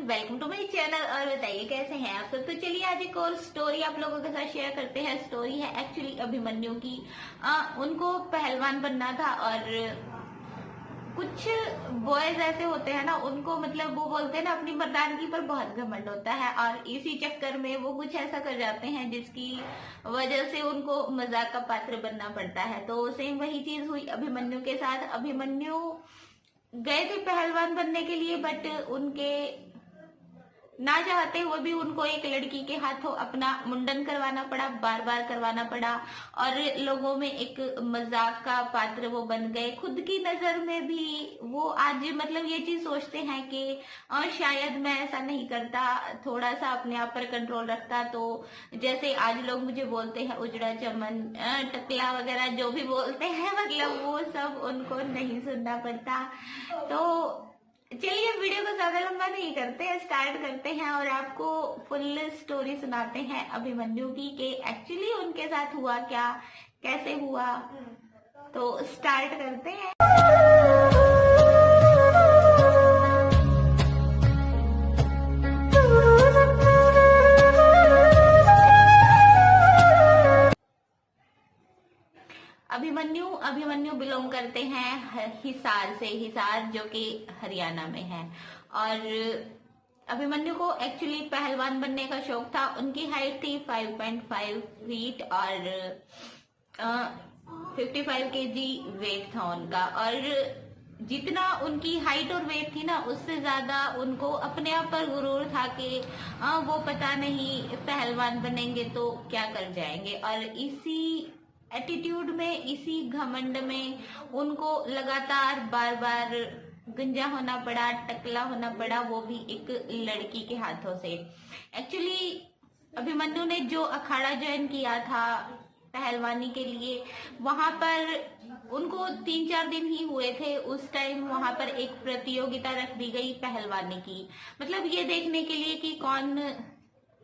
Welcome to my channel. और बताइए कैसे हैं आप सब। तो चलिए आज एक और स्टोरी आप लोगों के साथ शेयर करते हैं। स्टोरी है एक्चुअली अभिमन्यु की। उनको पहलवान बनना था और कुछ बॉयज ऐसे होते हैं ना, उनको मतलब वो बोलते हैं ना अपनी मर्दानगी पर बहुत घमंड होता है और इसी चक्कर में वो कुछ ऐसा कर जाते हैं जिसकी वजह से उनको मजाक का पात्र बनना पड़ता है। तो सेम वही चीज हुई अभिमन्यु के साथ। अभिमन्यु गए थे पहलवान बनने के लिए, बट उनके ना चाहते हुए भी उनको एक लड़की के हाथों अपना मुंडन करवाना पड़ा, बार बार करवाना पड़ा और लोगों में एक मजाक का पात्र वो बन गए। खुद की नजर में भी वो आज मतलब ये चीज सोचते हैं कि शायद मैं ऐसा नहीं करता, थोड़ा सा अपने आप पर कंट्रोल रखता तो जैसे आज लोग मुझे बोलते हैं उजड़ा चमन, टकला वगैरह जो भी बोलते हैं, मतलब वो सब उनको नहीं सुनना पड़ता। तो चलिए वीडियो को ज्यादा लंबा नहीं करते, स्टार्ट करते हैं और आपको फुल स्टोरी सुनाते हैं अभिमन्यु की कि एक्चुअली उनके साथ हुआ क्या, कैसे हुआ। तो स्टार्ट करते हैं। अभिमन्यु बिलोंग करते हैं हिसार से, हिसार जो कि हरियाणा में है। और अभिमन्यु को एक्चुअली पहलवान बनने का शौक था। उनकी हाइट थी 5.5 फीट और 55 केजी वेट था उनका। और जितना उनकी हाइट और वेट थी ना, उससे ज्यादा उनको अपने आप पर गुरूर था कि वो पता नहीं पहलवान बनेंगे तो क्या कर जाएंगे। और इसी एटीट्यूड में, इसी घमंड में उनको लगातार बार बार गंजा होना पड़ा, टकला होना पड़ा, वो भी एक लड़की के हाथों से। एक्चुअली अभिमन्यु ने जो अखाड़ा ज्वाइन किया था पहलवानी के लिए, वहां पर उनको 3-4 दिन ही हुए थे। उस टाइम वहां पर एक प्रतियोगिता रख दी गई पहलवानी की, मतलब ये देखने के लिए कि कौन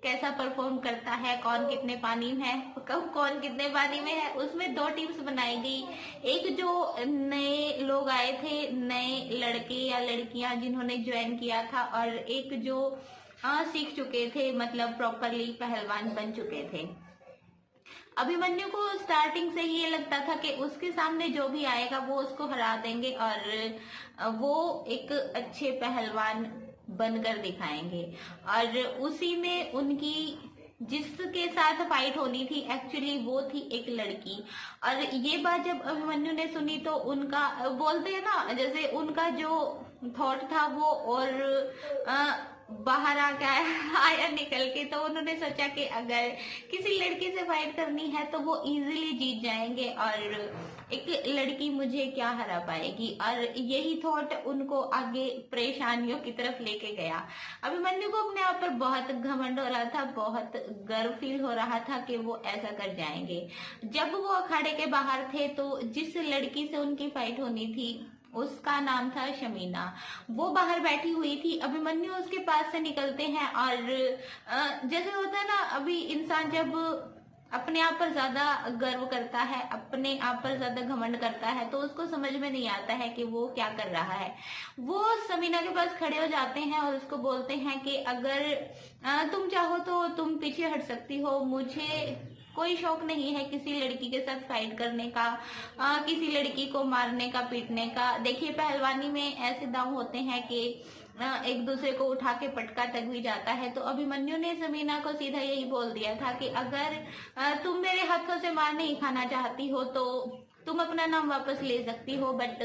कैसा परफॉर्म करता है, कौन कितने पानी में है, कौन कितने पानी में है। उसमें 2 टीम्स बनाई गई। एक जो नए लोग आए थे, नए लड़के या लड़कियां जिन्होंने ज्वाइन किया था, और एक जो सीख चुके थे, मतलब प्रॉपरली पहलवान बन चुके थे। अभिमन्यु को स्टार्टिंग से ही ये लगता था कि उसके सामने जो भी आएगा वो उसको हरा देंगे और वो एक अच्छे पहलवान बनकर दिखाएंगे। और उसी में उनकी जिसके साथ फाइट होनी थी एक्चुअली वो थी एक लड़की। और ये बात जब अभिमन्यु ने सुनी तो उनका, बोलते हैं ना, जैसे उनका जो थॉट था वो और बाहर आ गया आया निकल के। तो उन्होंने सोचा कि अगर किसी लड़की से फाइट करनी है तो वो इजीली जीत जाएंगे और एक लड़की मुझे क्या हरा पाएगी। और यही थॉट उनको आगे परेशानियों की तरफ लेके गया। अभिमन्यु को अपने आप पर बहुत घमंड हो रहा था, बहुत गर्व फील हो रहा था कि वो ऐसा कर जाएंगे। जब वो अखाड़े के बाहर थे तो जिस लड़की से उनकी फाइट होनी थी उसका नाम था शमीना, वो बाहर बैठी हुई थी। अभिमन्यु उसके पास से निकलते हैं और जैसे होता है ना, अभी इंसान जब अपने आप पर ज्यादा गर्व करता है, अपने आप पर ज्यादा घमंड करता है, तो उसको समझ में नहीं आता है कि वो क्या कर रहा है। वो समीना के पास खड़े हो जाते हैं और उसको बोलते हैं कि अगर तुम चाहो तो तुम पीछे हट सकती हो, मुझे कोई शौक नहीं है किसी लड़की के साथ फाइट करने का, किसी लड़की को मारने का, पीटने का। देखिए पहलवानी में ऐसे दांव होते हैं कि एक दूसरे को उठा के पटका तक भी जाता है। तो अभिमन्यु ने समीना को सीधा यही बोल दिया था कि अगर तुम मेरे हाथों से मार नहीं खाना चाहती हो तो तुम अपना नाम वापस ले सकती हो। बट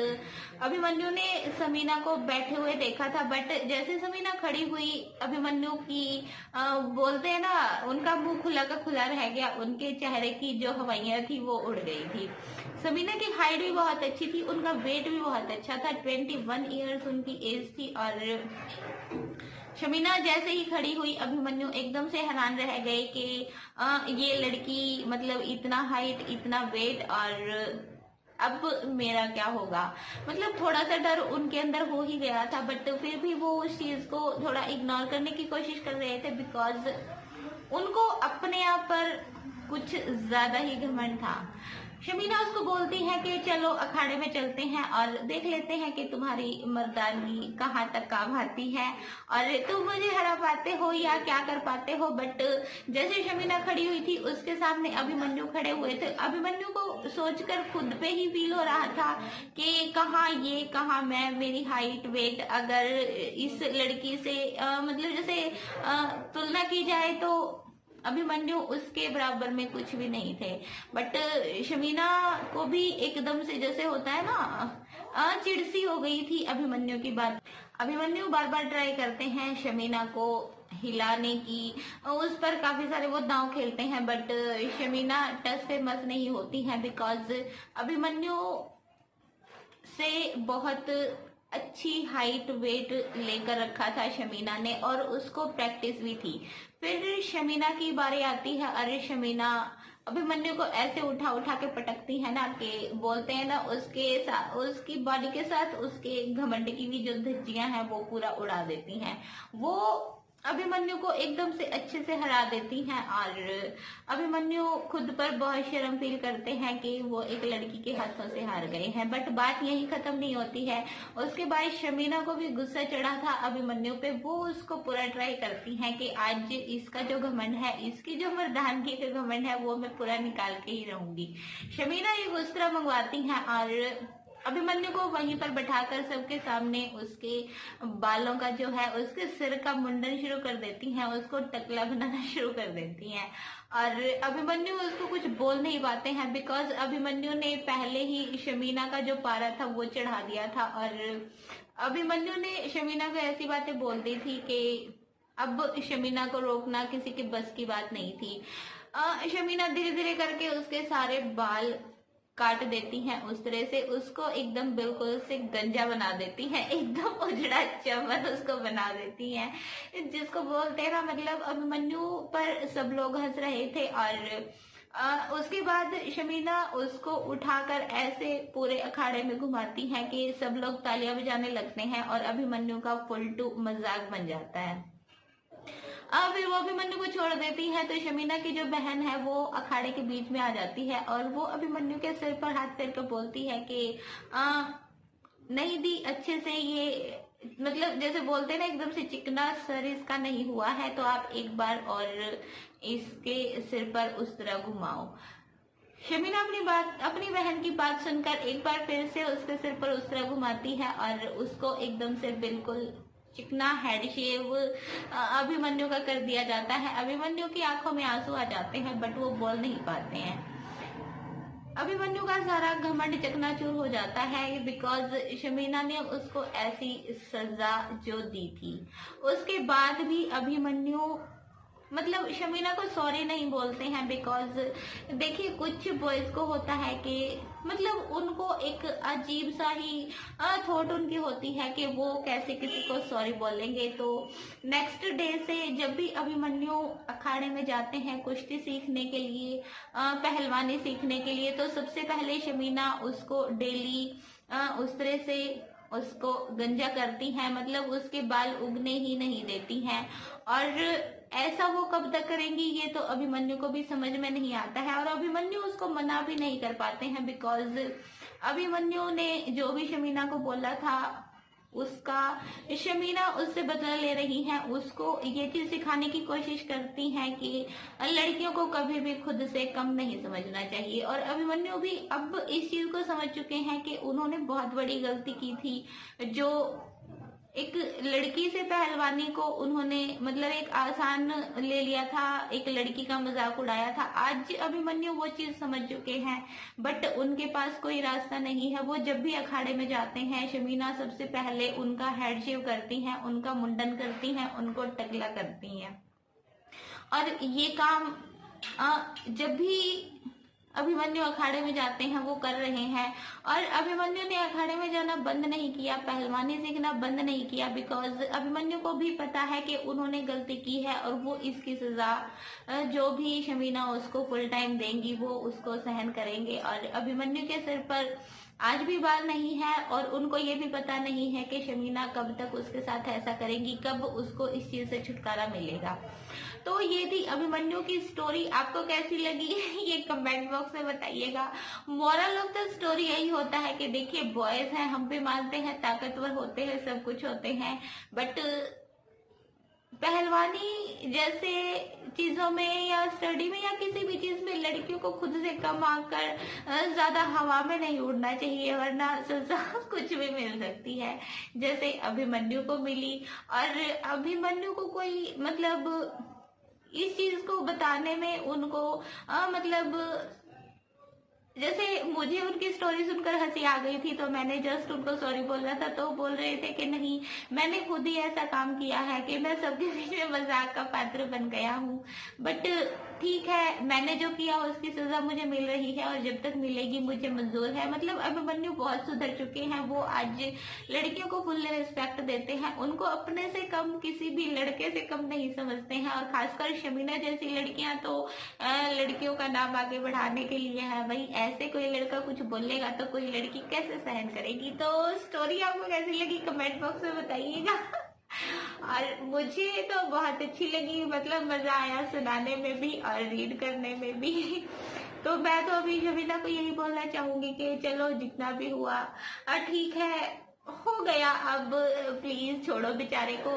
अभिमन्यु ने समीना को बैठे हुए देखा था, बट जैसे समीना खड़ी हुई, अभिमन्यु की बोलते हैं ना, उनका मुंह खुला का खुला रह गया। उनके चेहरे की जो हवाइयां थी वो उड़ गई थी। समीना की हाइट भी बहुत अच्छी थी, उनका वेट भी बहुत अच्छा था, 21 ईयर्स उनकी एज थी। और शमीना जैसे ही खड़ी हुई, अभिमन्यु एकदम से हैरान रह गए कि ये लड़की, मतलब इतना हाइट, इतना वेट, और अब मेरा क्या होगा। मतलब थोड़ा सा डर उनके अंदर हो ही गया था, बट फिर भी वो उस चीज को थोड़ा इग्नोर करने की कोशिश कर रहे थे, बिकॉज उनको अपने आप पर कुछ ज्यादा ही घमंड था। शमीना उसको बोलती है कि चलो अखाड़े में चलते हैं और देख लेते हैं कि तुम्हारी मर्दानगी कहाँ तक काम आती है और तुम मुझे हरा पाते हो या क्या कर पाते हो। बट जैसे शमीना खड़ी हुई थी उसके सामने अभिमन्यु खड़े हुए थे। अभिमन्यु को सोचकर खुद पे ही फील हो रहा था कि कहाँ ये कहाँ मैं, मेरी हाइट वेट अगर इस लड़की से मतलब जैसे तुलना की जाए तो अभिमन्यु उसके बराबर में कुछ भी नहीं थे। बट शमीना को भी एकदम से जैसे होता है ना चिड़सी हो गई थी अभिमन्यु की बात। अभिमन्यु बार बार ट्राई करते हैं शमीना को हिलाने की, उस पर काफी सारे वो दांव खेलते हैं बट शमीना टस से मस नहीं होती है बिकॉज अभिमन्यु से बहुत अच्छी हाइट वेट लेकर रखा था शमीना ने और उसको प्रैक्टिस भी थी। फिर शमीना की बारी आती है। अरे शमीना अभिमन्यु को ऐसे उठा उठा के पटकती है ना कि बोलते हैं ना उसके साथ, उसकी बॉडी के साथ उसके घमंड की भी जो धज्जियां हैं वो पूरा उड़ा देती हैं। वो अभिमन्यु को एकदम से अच्छे से हरा देती हैं और अभिमन्यु खुद पर बहुत शर्म फील करते हैं कि वो एक लड़की के हाथों से हार गए हैं। बट बात यही खत्म नहीं होती है। उसके बाद शमीना को भी गुस्सा चढ़ा था अभिमन्यु पे। वो उसको पूरा ट्राई करती हैं कि आज इसका जो घमंड है, इसकी जो मर्दानगी का घमंड है वो मैं पूरा निकाल के ही रहूंगी। शमीना एक उस्तरा मंगवाती हैं और अभिमन्यु को वहीं पर बैठाकर सबके सामने उसके बालों का जो है, उसके सिर का मुंडन शुरू कर देती हैं, उसको टकला बनाना शुरू कर देती हैं और अभिमन्यु उसको कुछ बोल नहीं पाते हैं बिकॉज अभिमन्यु ने पहले ही शमीना का जो पारा था वो चढ़ा दिया था और अभिमन्यु ने शमीना को ऐसी बातें बोल दी थी कि अब शमीना को रोकना किसी के बस की बात नहीं थी। शमीना धीरे धीरे करके उसके सारे बाल काट देती हैं, उस तरह से उसको एकदम बिल्कुल से गंजा बना देती हैं, एकदम उजड़ा चमन उसको बना देती हैं, जिसको बोलते हैं ना मतलब अभिमन्यु पर सब लोग हंस रहे थे। और उसके बाद शमीना उसको उठाकर ऐसे पूरे अखाड़े में घुमाती हैं कि सब लोग तालियां बजाने लगते हैं और अभिमन्यु का फुल टू मजाक बन जाता है। फिर वो अभिमन्यु को छोड़ देती है तो शमीना की जो बहन है वो अखाड़े के बीच में आ जाती है और वो अभिमन्यु के सिर पर हाथ फेर कर बोलती है कि नहीं दी अच्छे से, ये मतलब जैसे बोलते हैं ना एकदम से चिकना सर इसका नहीं हुआ है तो आप एक बार और इसके सिर पर उस तरह घुमाओ। शमीना अपनी बहन की बात सुनकर एक बार फिर से उसके सिर पर उस तरह घुमाती है और उसको एकदम से बिल्कुल चिकना हेड शेव अभिमन्यु का कर दिया जाता है। अभिमन्यु की आंखों में आंसू आ जाते हैं बट वो बोल नहीं पाते हैं। अभिमन्यु का सारा घमंड चकनाचूर हो जाता है बिकॉज शमीना ने उसको ऐसी सजा जो दी थी। उसके बाद भी अभिमन्यु मतलब शमीना को सॉरी नहीं बोलते हैं बिकॉज देखिए कुछ बॉयज को होता है कि मतलब उनको एक अजीब सा ही थॉट उनकी होती है कि वो कैसे किसी को सॉरी बोलेंगे। तो नेक्स्ट डे से जब भी अभिमन्यु अखाड़े में जाते हैं कुश्ती सीखने के लिए, पहलवानी सीखने के लिए, तो सबसे पहले शमीना उसको डेली उस तरह से उसको गंजा करती हैं, मतलब उसके बाल उगने ही नहीं देती हैं। और ऐसा वो कब तक करेंगी ये तो अभिमन्यु को भी समझ में नहीं आता है और अभिमन्यु उसको मना भी नहीं कर पाते हैं बिकॉज अभिमन्यु ने जो भी शमीना को बोला था उसका शमीना उससे बदला ले रही है। उसको ये चीज सिखाने की कोशिश करती हैं कि लड़कियों को कभी भी खुद से कम नहीं समझना चाहिए और अभिमन्यु भी अब इस चीज को समझ चुके हैं कि उन्होंने बहुत बड़ी गलती की थी। जो एक लड़की से पहलवानी को उन्होंने मतलब एक आसान ले लिया था, एक लड़की का मजाक उड़ाया था। आज अभिमन्यु वो चीज समझ चुके हैं बट उनके पास कोई रास्ता नहीं है। वो जब भी अखाड़े में जाते हैं शमीना सबसे पहले उनका हेड शेव करती हैं, उनका मुंडन करती हैं, उनको टकला करती हैं और ये काम जब भी अभिमन्यु अखाड़े में जाते हैं वो कर रहे हैं। और अभिमन्यु ने अखाड़े में जाना बंद नहीं किया, पहलवानी सीखना बंद नहीं किया बिकॉज अभिमन्यु को भी पता है कि उन्होंने गलती की है और वो इसकी सजा जो भी शमीना उसको फुल टाइम देंगी वो उसको सहन करेंगे। और अभिमन्यु के सिर पर आज भी बाल नहीं है और उनको ये भी पता नहीं है कि शमीना कब तक उसके साथ ऐसा करेगी, कब उसको इस चीज से छुटकारा मिलेगा। तो ये थी अभिमन्यु की स्टोरी। आपको कैसी लगी ये कमेंट बॉक्स में बताइएगा। मोरल ऑफ द स्टोरी यही होता है कि देखिए, बॉयज हैं, हम भी मानते हैं, ताकतवर होते हैं, सब कुछ होते हैं, बट पहलवानी जैसे चीजों में या स्टडी में या किसी भी चीज में लड़कियों को खुद से कम आकर ज्यादा हवा में नहीं उड़ना चाहिए, वरना सजा कुछ भी मिल सकती है, जैसे अभिमन्यु को मिली। और अभिमन्यु को कोई मतलब इस चीज को बताने में उनको मतलब जैसे मुझे उनकी स्टोरी सुनकर हंसी आ गई थी, तो मैंने जस्ट उनको सॉरी बोला था, तो बोल रहे थे कि नहीं, मैंने खुद ही ऐसा काम किया है कि मैं सबके बीच में मजाक का पात्र बन गया हूँ। बट ठीक है, मैंने जो किया उसकी सजा मुझे मिल रही है और जब तक मिलेगी मुझे मंजूर है। मतलब अभिमन्यु बहुत सुधर चुके हैं, वो आज लड़कियों को फुल रिस्पेक्ट देते हैं, उनको अपने से कम, किसी भी लड़के से कम नहीं समझते हैं। और खासकर शमीना जैसी लड़कियां तो लड़कियों का नाम आगे बढ़ाने के लिए है भाई। ऐसे कोई लड़का कुछ बोलेगा तो कोई लड़की कैसे सहन करेगी। तो स्टोरी आपको कैसी लगी कमेंट बॉक्स में बताइएगा। और मुझे तो बहुत अच्छी लगी, मतलब मजा आया सुनाने में भी और रीड करने में भी। तो मैं तो अभी शमीना को यही बोलना चाहूंगी कि चलो जितना भी हुआ ठीक है, हो गया, अब प्लीज छोड़ो, बेचारे को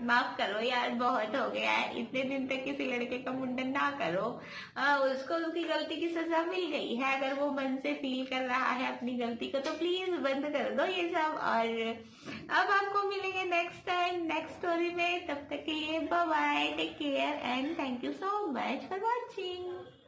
माफ करो यार, बहुत हो गया है, इतने दिन तक किसी लड़के का मुंडन ना करो। उसको उसकी गलती की सजा मिल गई है, अगर वो मन से फील कर रहा है अपनी गलती को तो प्लीज बंद कर दो ये सब। और अब आपको मिलेंगे नेक्स्ट टाइम नेक्स्ट स्टोरी में, तब तक के लिए bye bye, take care and thank you so much for watching.